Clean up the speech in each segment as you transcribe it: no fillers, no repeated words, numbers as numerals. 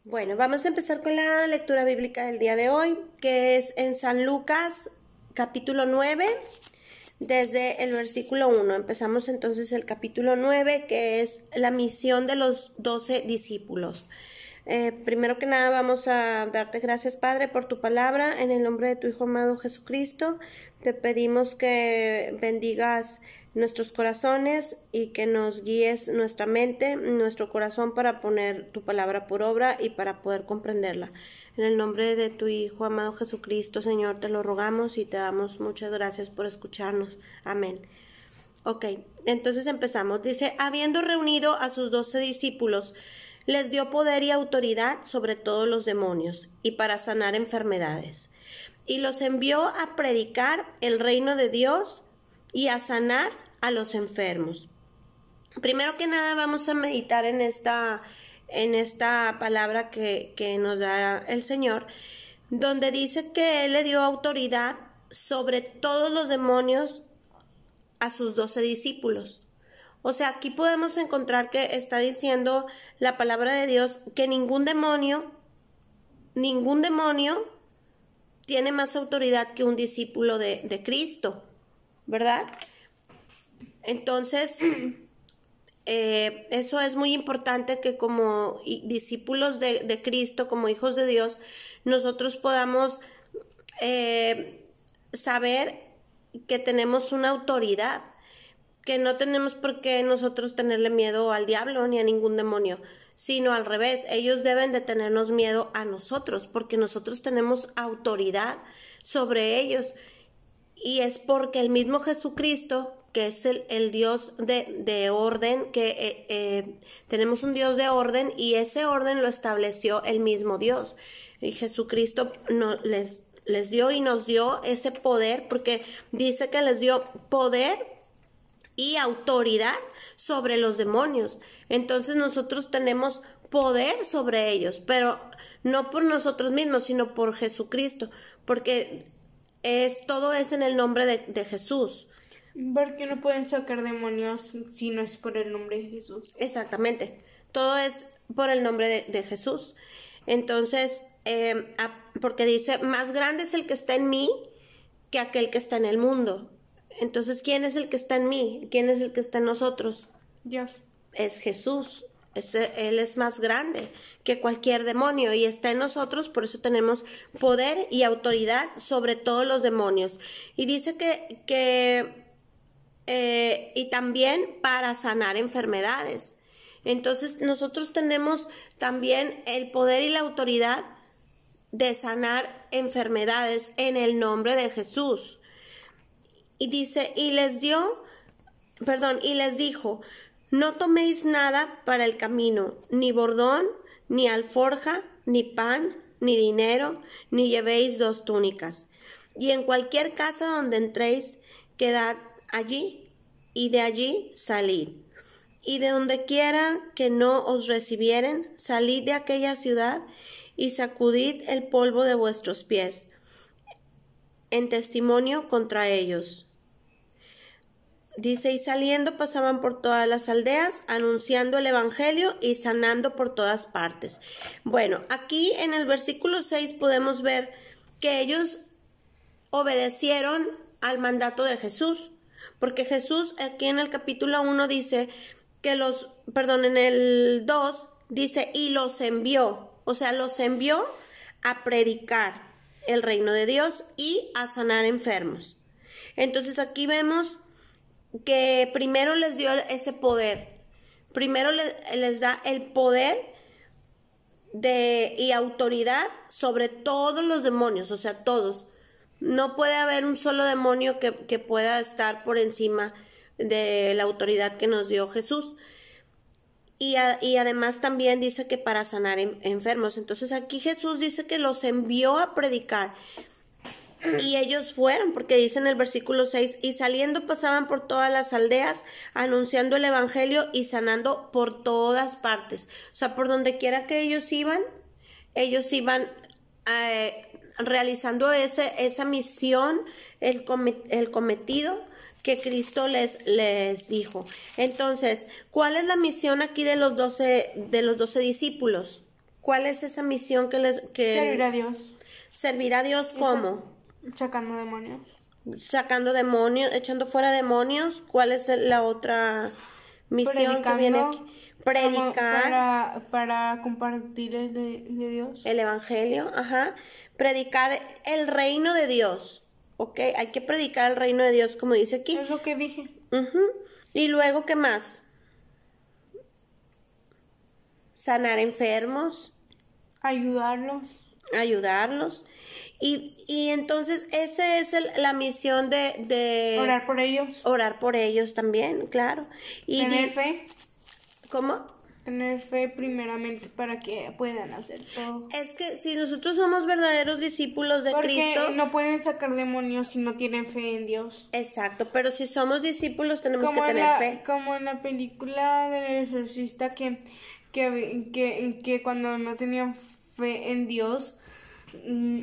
Bueno, vamos a empezar con la lectura bíblica del día de hoy, que es en San Lucas, capítulo 9, desde el versículo 1. Empezamos entonces el capítulo 9, que es la misión de los 12 discípulos. Primero que nada vamos a darte gracias, Padre, por tu palabra. En el nombre de tu Hijo amado Jesucristo, te pedimos que bendigas nuestros corazones y que nos guíes nuestra mente, nuestro corazón para poner tu palabra por obra y para poder comprenderla. En el nombre de tu Hijo amado Jesucristo, Señor, te lo rogamos y te damos muchas gracias por escucharnos. Amén. Ok, entonces empezamos. Dice, habiendo reunido a sus 12 discípulos, les dio poder y autoridad sobre todos los demonios y para sanar enfermedades. Y los envió a predicar el reino de Dios y a sanar a los enfermos. Primero que nada vamos a meditar en esta palabra que nos da el Señor, donde dice que Él le dio autoridad sobre todos los demonios a sus 12 discípulos. O sea, aquí podemos encontrar que está diciendo la palabra de Dios que ningún demonio tiene más autoridad que un discípulo de Cristo, ¿verdad? Entonces, eso es muy importante, que como discípulos de Cristo, como hijos de Dios, nosotros podamos saber que tenemos una autoridad, que no tenemos por qué nosotros tenerle miedo al diablo ni a ningún demonio, sino al revés, ellos deben de tenernos miedo a nosotros, porque nosotros tenemos autoridad sobre ellos. Y es porque el mismo Jesucristo, que es el Dios de orden, que tenemos un Dios de orden, y ese orden lo estableció el mismo Dios. Y Jesucristo les dio y nos dio ese poder, porque dice que les dio poder y autoridad sobre los demonios. Entonces nosotros tenemos poder sobre ellos, pero no por nosotros mismos, sino por Jesucristo, porque todo es en el nombre de Jesús. Porque no pueden sacar demonios si no es por el nombre de Jesús. Exactamente, todo es por el nombre de Jesús. Entonces, porque dice, más grande es el que está en mí que aquel que está en el mundo. Entonces, ¿quién es el que está en mí? ¿Quién es el que está en nosotros? Dios. Es Jesús. Él es más grande que cualquier demonio y está en nosotros, por eso tenemos poder y autoridad sobre todos los demonios. Y dice y también para sanar enfermedades. Entonces nosotros tenemos también el poder y la autoridad de sanar enfermedades en el nombre de Jesús. Y dice, y les dijo, no toméis nada para el camino, ni bordón, ni alforja, ni pan, ni dinero, ni llevéis 2 túnicas. Y en cualquier casa donde entréis, quedad allí, y de allí salid. Y de donde quiera que no os recibieren, salid de aquella ciudad, y sacudid el polvo de vuestros pies, en testimonio contra ellos. Dice, y saliendo pasaban por todas las aldeas, anunciando el evangelio y sanando por todas partes. Bueno, aquí en el versículo 6 podemos ver que ellos obedecieron al mandato de Jesús, porque Jesús aquí en el capítulo 1 dice que en el 2 dice, y los envió, o sea, los envió a predicar el reino de Dios y a sanar enfermos. Entonces aquí vemos que primero les dio ese poder, primero les da el poder y autoridad sobre todos los demonios, o sea, todos. No puede haber un solo demonio que pueda estar por encima de la autoridad que nos dio Jesús. Y además también dice que para sanar enfermos. Entonces aquí Jesús dice que los envió a predicar. Y ellos fueron, porque dice en el versículo 6, y saliendo pasaban por todas las aldeas, anunciando el evangelio y sanando por todas partes. O sea, por donde quiera que ellos iban realizando esa misión, el cometido que Cristo les dijo. Entonces, ¿cuál es la misión aquí de los 12 discípulos? ¿Cuál es esa misión Servir a Dios. Servir a Dios cómo? Sacando demonios. Sacando demonios, echando fuera demonios. ¿Cuál es la otra misión que viene aquí? Predicar. Para compartir de Dios. El evangelio, ajá. Predicar el reino de Dios. ¿Ok? Hay que predicar el reino de Dios, como dice aquí. Es lo que dije. Y luego, ¿qué más? Sanar enfermos. Ayudarlos. Y entonces esa es la misión de orar por ellos. Orar por ellos también, claro. Y tener fe. ¿Cómo? Tener fe primeramente para que puedan hacer todo. Es que si nosotros somos verdaderos discípulos de Cristo... Porque no pueden sacar demonios si no tienen fe en Dios. Exacto, pero si somos discípulos tenemos que tener fe. Como en la película del exorcista que cuando no tenían fe en Dios,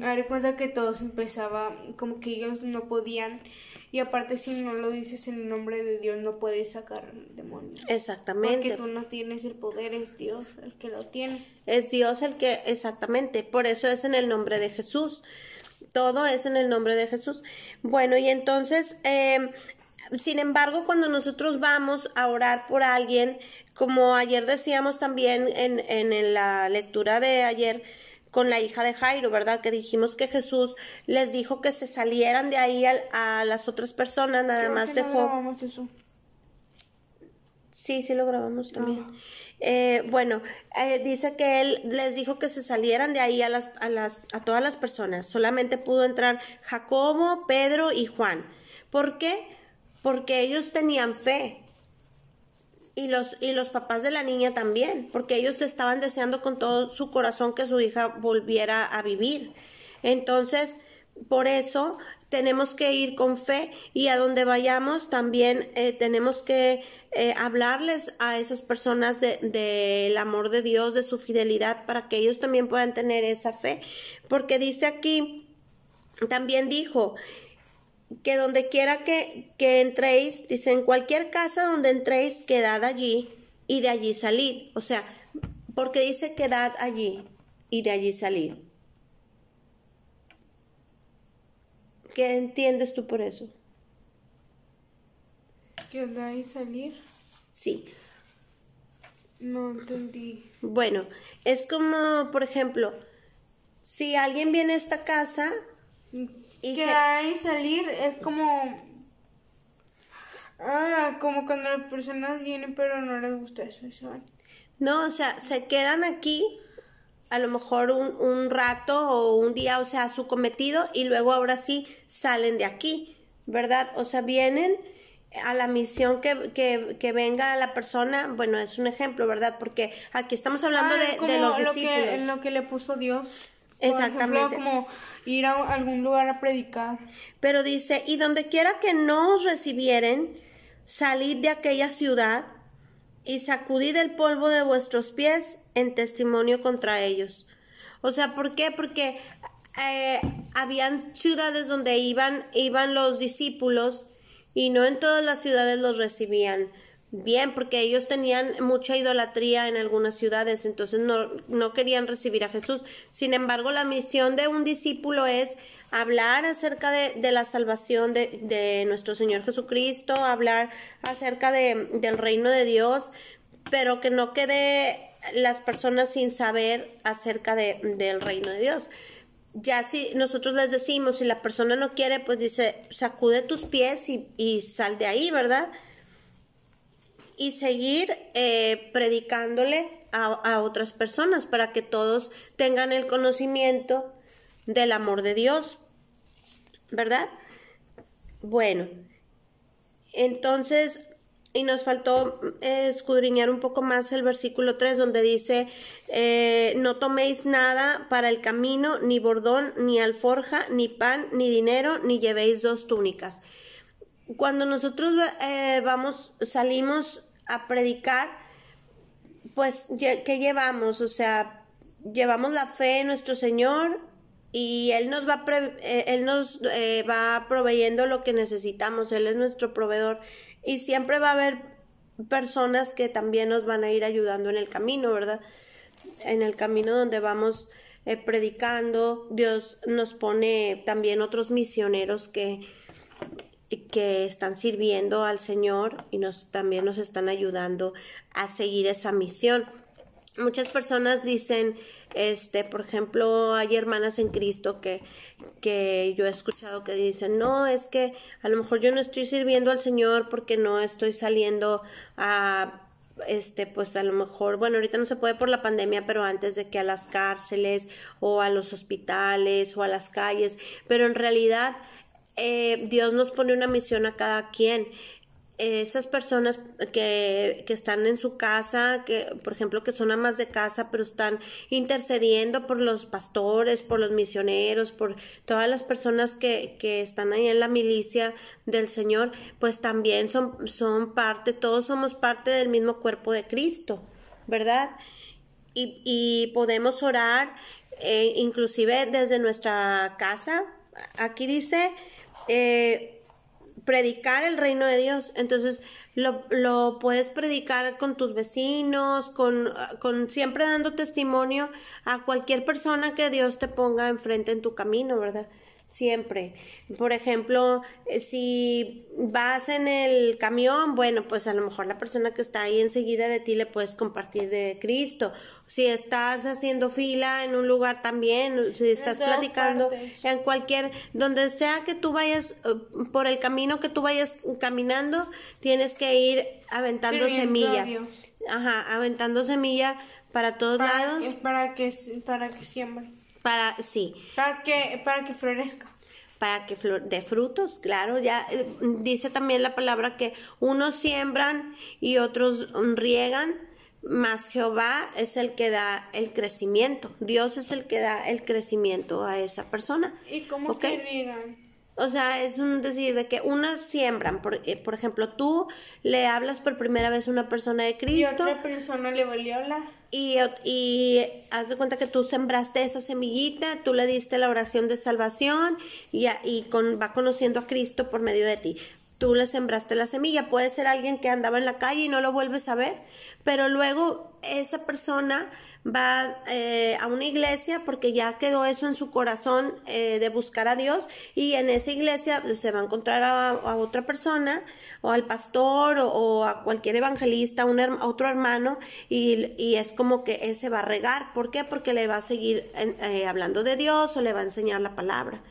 haré cuenta que todos empezaba, como que ellos no podían, y aparte si no lo dices en el nombre de Dios no puedes sacar demonios. Exactamente. Porque tú no tienes el poder, es Dios el que lo tiene. Es Dios el que, exactamente, por eso es en el nombre de Jesús. Todo es en el nombre de Jesús. Bueno, y entonces, sin embargo, cuando nosotros vamos a orar por alguien, como ayer decíamos también en la lectura de ayer con la hija de Jairo, ¿verdad? Que dijimos que Jesús les dijo que se salieran de ahí a las otras personas, nada Creo más que dejó... no grabamos eso. Sí, lo grabamos también. Dice que él les dijo que se salieran de ahí a todas las personas. Solamente pudo entrar Jacobo, Pedro y Juan. ¿Por qué? Porque ellos tenían fe. Y los papás de la niña también, porque ellos estaban deseando con todo su corazón que su hija volviera a vivir. Entonces, por eso tenemos que ir con fe, y a donde vayamos también tenemos que hablarles a esas personas del amor de Dios, de su fidelidad, para que ellos también puedan tener esa fe. Porque dice aquí, también dijo que donde quiera que entréis, dice, en cualquier casa donde entréis, quedad allí y de allí salid. O sea, porque dice quedad allí y de allí salid. ¿Qué entiendes tú por eso? ¿Quedar y salir? Sí. No entendí. Bueno, es como, por ejemplo, si alguien viene a esta casa... Quedar y salir es como... como cuando las personas vienen pero no les gusta eso. No, o sea, se quedan aquí a lo mejor un rato o un día, o sea, su cometido, y luego ahora sí salen de aquí, ¿verdad? O sea, vienen a la misión que venga la persona. Bueno, es un ejemplo, ¿verdad? Porque aquí estamos hablando de los discípulos. Lo que le puso Dios. Exactamente. Por ejemplo, como ir a algún lugar a predicar. Pero dice, y donde quiera que no os recibieren, salid de aquella ciudad y sacudid el polvo de vuestros pies en testimonio contra ellos. O sea, ¿por qué? Porque habían ciudades donde iban los discípulos y no en todas las ciudades los recibían bien, porque ellos tenían mucha idolatría en algunas ciudades, entonces no querían recibir a Jesús. Sin embargo, la misión de un discípulo es hablar acerca de la salvación de nuestro Señor Jesucristo, hablar acerca del reino de Dios, pero que no quede las personas sin saber acerca del reino de Dios. Ya si nosotros les decimos, si la persona no quiere, pues dice, sacude tus pies y sal de ahí, ¿verdad? Y seguir predicándole a otras personas para que todos tengan el conocimiento del amor de Dios, ¿verdad? Bueno, entonces, y nos faltó escudriñar un poco más el versículo 3, donde dice, no toméis nada para el camino, ni bordón, ni alforja, ni pan, ni dinero, ni llevéis 2 túnicas. Cuando nosotros salimos a predicar, pues, ¿qué llevamos? O sea, llevamos la fe en nuestro Señor, y Él nos va proveyendo lo que necesitamos. Él es nuestro proveedor, y siempre va a haber personas que también nos van a ir ayudando en el camino, ¿verdad? en el camino donde vamos predicando, Dios nos pone también otros misioneros que están sirviendo al Señor y también nos están ayudando a seguir esa misión. Muchas personas dicen, por ejemplo, hay hermanas en Cristo que yo he escuchado que dicen, no, es que a lo mejor yo no estoy sirviendo al Señor porque no estoy saliendo a pues a lo mejor, bueno, ahorita no se puede por la pandemia, pero antes de que a las cárceles o a los hospitales o a las calles, pero en realidad Dios nos pone una misión a cada quien. Esas personas que están en su casa, que por ejemplo que son amas de casa, pero están intercediendo por los pastores, por los misioneros, por todas las personas que están ahí en la milicia del Señor, pues también son parte, todos somos parte del mismo cuerpo de Cristo, ¿verdad? Y podemos orar inclusive desde nuestra casa. Aquí dice predicar el reino de Dios. Entonces lo puedes predicar con tus vecinos, con siempre dando testimonio a cualquier persona que Dios te ponga enfrente en tu camino, ¿verdad? Siempre. Por ejemplo, si vas en el camión, bueno, pues a lo mejor la persona que está ahí enseguida de ti le puedes compartir de Cristo. Si estás haciendo fila en un lugar también, si estás platicando en cualquier, donde sea que tú vayas, por el camino que tú vayas caminando, tienes que ir aventando semilla. Ajá, aventando semilla para todos lados. Para que siembre. Sí. Para que florezca. Para que de frutos, claro, ya dice también la palabra que unos siembran y otros riegan, mas Jehová es el que da el crecimiento. Dios es el que da el crecimiento a esa persona. ¿Y cómo que riegan? O sea, es un decir de que unas siembran, por ejemplo, tú le hablas por primera vez a una persona de Cristo. Y otra persona le volvió a hablar. Y haz de cuenta que tú sembraste esa semillita, tú le diste la oración de salvación y va conociendo a Cristo por medio de ti. Tú le sembraste la semilla. Puede ser alguien que andaba en la calle y no lo vuelves a ver, pero luego esa persona va a una iglesia porque ya quedó eso en su corazón de buscar a Dios, y en esa iglesia se va a encontrar a otra persona o al pastor o a cualquier evangelista, a otro hermano, y es como que ese va a regar. ¿Por qué? Porque le va a seguir hablando de Dios o le va a enseñar la palabra.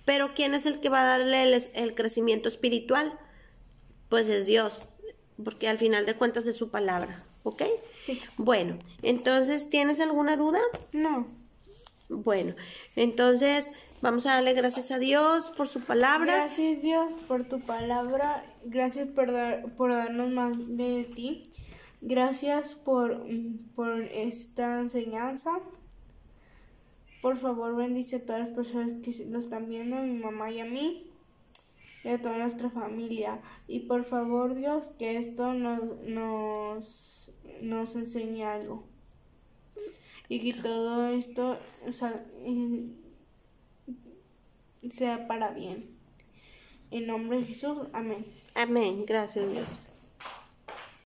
Pero ¿quién es el que va a darle el crecimiento espiritual? Pues es Dios, porque al final de cuentas es su palabra, ¿ok? Sí. Bueno, entonces, ¿tienes alguna duda? No. Bueno, entonces vamos a darle gracias a Dios por su palabra. Gracias, Dios, por tu palabra. Gracias por darnos más de ti. Gracias por esta enseñanza. Por favor, bendice a todas las personas que lo están viendo, a mi mamá y a mí, y a toda nuestra familia. Y por favor, Dios, que esto nos enseñe algo. Y que todo esto sea para bien. En nombre de Jesús, amén. Amén, gracias Dios.